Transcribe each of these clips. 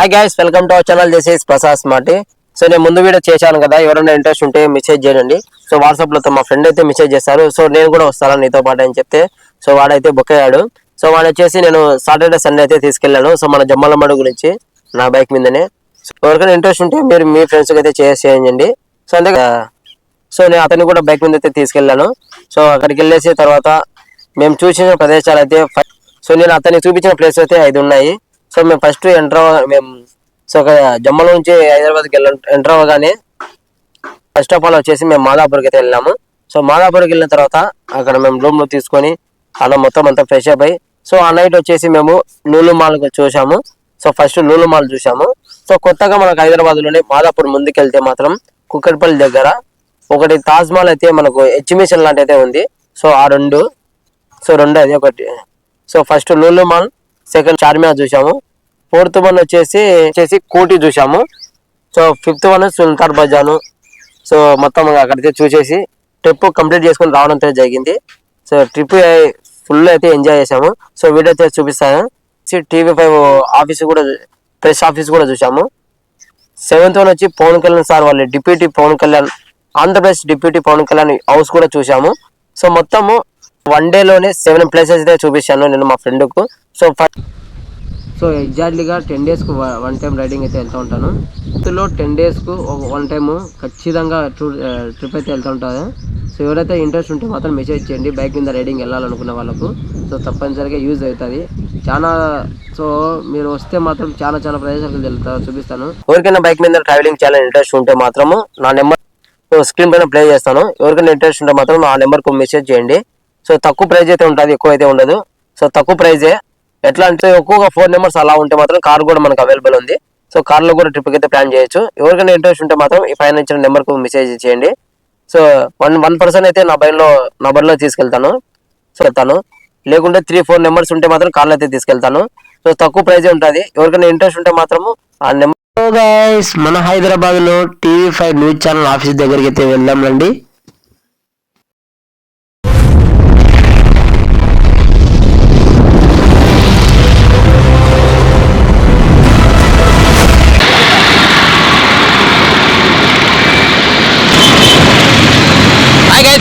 Hi guys, welcome to our channel. This is Prasad smarty. So నేను ముందు video చేశాను కదా, ఎవరైనా ఇంట్రెస్ట్ ఉంటే మెసేజ్ చేయండి. సో వాట్సాప్ లో మా ఫ్రెండ్ అయితే మెసేజ్ చేస్తారు. సో నేను కూడా వస్తాను నీతో పాటు అని చెప్తే సో వాడైతే బుక్ అయ్యాడు. సో వాడు వచ్చేసి నేను సాటర్డే సండే అయితే తీసుకెళ్ళాను. సో మన జమ్మలమడు గురించి నా బైక్ మీదనే. సో ఎవరికైనా ఇంట్రెస్ట్ ఉంటే మీరు మీ ఫ్రెండ్స్కి అయితే చేయండి. సో అంతే. సో నేను అతన్ని కూడా బైక్ మీద అయితే తీసుకెళ్ళాను. సో అక్కడికి వెళ్ళేసి తర్వాత మేము చూసిన ప్రదేశాలు అయితే సో నేను అతన్ని చూపించిన ప్లేస్ అయితే 5 ఉన్నాయి. సో మేము ఫస్ట్ సో జమ్మల నుంచి హైదరాబాద్కి ఎంటర్ అవ్వగానే ఫస్ట్ ఆఫ్ ఆల్ వచ్చేసి మేము మాదాపూర్కి అయితే వెళ్ళాము. సో మాదాపూర్కి వెళ్ళిన తర్వాత అక్కడ మేము రూమ్లో తీసుకొని అలా మొత్తం అంతా ఫ్రెష్ అప్ అయ్యి సో ఆ నైట్ వచ్చేసి మేము లూలు మాల్కి చూసాము. సో ఫస్ట్ లూలు మాల్ చూసాము. సో కొత్తగా మనకు హైదరాబాద్లోనే మాదాపూర్ ముందుకు వెళ్తే మాత్రం కుక్కట్పల్లి దగ్గర ఒకటి తాజ్ మహల్ అయితే మనకు ఎగ్జిబిషన్ లాంటి అయితే ఉంది. సో ఆ రెండు అది ఒకటి. So first Lulu mall, second Charminar చూసాము. 4th వన్ వచ్చేసి కోటి చూసాము. సో 5th వన్ సుల్తాన్ బజాను. సో మొత్తం అక్కడైతే చూసేసి ట్రిప్ కంప్లీట్ చేసుకొని రావడం అయితే జరిగింది. సో ట్రిప్ ఫుల్ అయితే ఎంజాయ్ చేసాము. సో వీడియో అయితే చూపిస్తాను. TV5 ఆఫీస్ కూడా, ప్రెస్ ఆఫీస్ కూడా చూసాము. 7th వన్ వచ్చి పవన్ కళ్యాణ్ సార్ వాళ్ళ deputy Pawan Kalyan, Andhra Pradesh deputy Pawan Kalyan house కూడా చూసాము. సో మొత్తము 1 డేలోనే 7 ప్లేసెస్ అయితే చూపించాను నేను మా ఫ్రెండ్కు. సో ఎగ్జాక్ట్లీగా 10 డేస్కు 1 టైం రైడింగ్ అయితే వెళ్తూ ఉంటాను. ఇందులో 10 డేస్కు 1 టైము ఖచ్చితంగా ట్రిప్ అయితే వెళ్తూ ఉంటుంది. సో ఎవరైతే ఇంట్రెస్ట్ ఉంటే మాత్రం మెసేజ్ చేయండి. బైక్ మీద రైడింగ్ వెళ్ళాలనుకున్న వాళ్ళకు సో తప్పనిసరిగా యూజ్ అవుతుంది చాలా. సో మీరు వస్తే మాత్రం చాలా ప్రదేశాలకు చూపిస్తాను. ఎవరికైనా బైక్ మీద ట్రావెలింగ్ చేయాలని ఇంట్రెస్ట్ ఉంటే మాత్రము నా నెంబర్ స్క్రీన్ పైన ప్లే చేస్తాను. ఎవరికైనా ఇంట్రెస్ట్ ఉంటే మాత్రం నా నెంబర్కు మెసేజ్ చేయండి. సో తక్కువ ప్రైజ్ అయితే ఉంటుంది, ఎక్కువ అయితే ఉండదు. సో తక్కువ ప్రైజే. ఎట్లా అంటే ఎక్కువగా 4 మెంబర్స్ అలా ఉంటే మాత్రం కార్ కూడా మనకు అవైలబుల్ ఉంది. సో కార్లో కూడా ట్రిప్కి అయితే ప్లాన్ చేయొచ్చు. ఎవరికైనా ఇంట్రెస్ట్ ఉంటే మాత్రం ఈ పైన ఇచ్చిన నెంబర్కు మెసేజ్ చేయండి. సో వన్ పర్సన్ అయితే నా బండిలో తీసుకెళ్తాను. సో లేకుంటే 3-4 మెంబర్స్ ఉంటే మాత్రం కార్లో అయితే తీసుకెళ్తాను. సో తక్కువ ప్రైజే ఉంటుంది. ఎవరికైనా ఇంట్రెస్ట్ ఉంటే మాత్రము ఆ నెంబర్. గైస్, మన హైదరాబాద్ లో TV5 న్యూస్ ఛానల్ ఆఫీస్ దగ్గరికి అయితే వెళ్దాంలండి.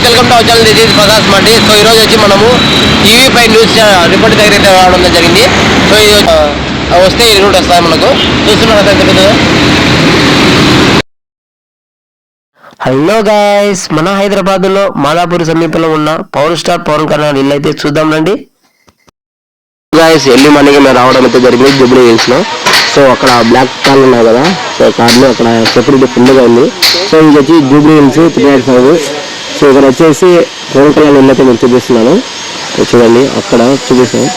Welcome to our channel. This is Prasad smarty. So ఈరోజు వచ్చి మనము TV5 న్యూస్ రిపోర్ట్ దగ్గర అయితే రావడం జరిగింది. సో ఇది వస్తే ఈ రూట్ వస్తాయి మనకు. చూస్తున్నారు కదా. హలో గైస్, మన హైదరాబాద్ లో మాదాపూర్ సమీపంలో ఉన్న పవర్ స్టార్ పవన్ కళ్యాణ్ ఇల్లు అయితే చూద్దాం రండి. గైస్, ఎర్లీ మార్నింగ్ మేము రావడం అయితే జరిగింది జూబ్లీ హిల్స్ లో. సో అక్కడ బ్లాక్ కార్లు ఉన్నాయి కదా, సో కార్లు అక్కడ సెక్యూరిటీ ఫుల్గా ఉంది. సో ఇది వచ్చి జూబ్లీ హిల్స్ 385. సో ఇక్కడ వచ్చేసి పవన్ కళ్యాణ్ ఇల్లు అయితే నేను చూపిస్తున్నాను. చూడండి, అక్కడ చూపిస్తాను.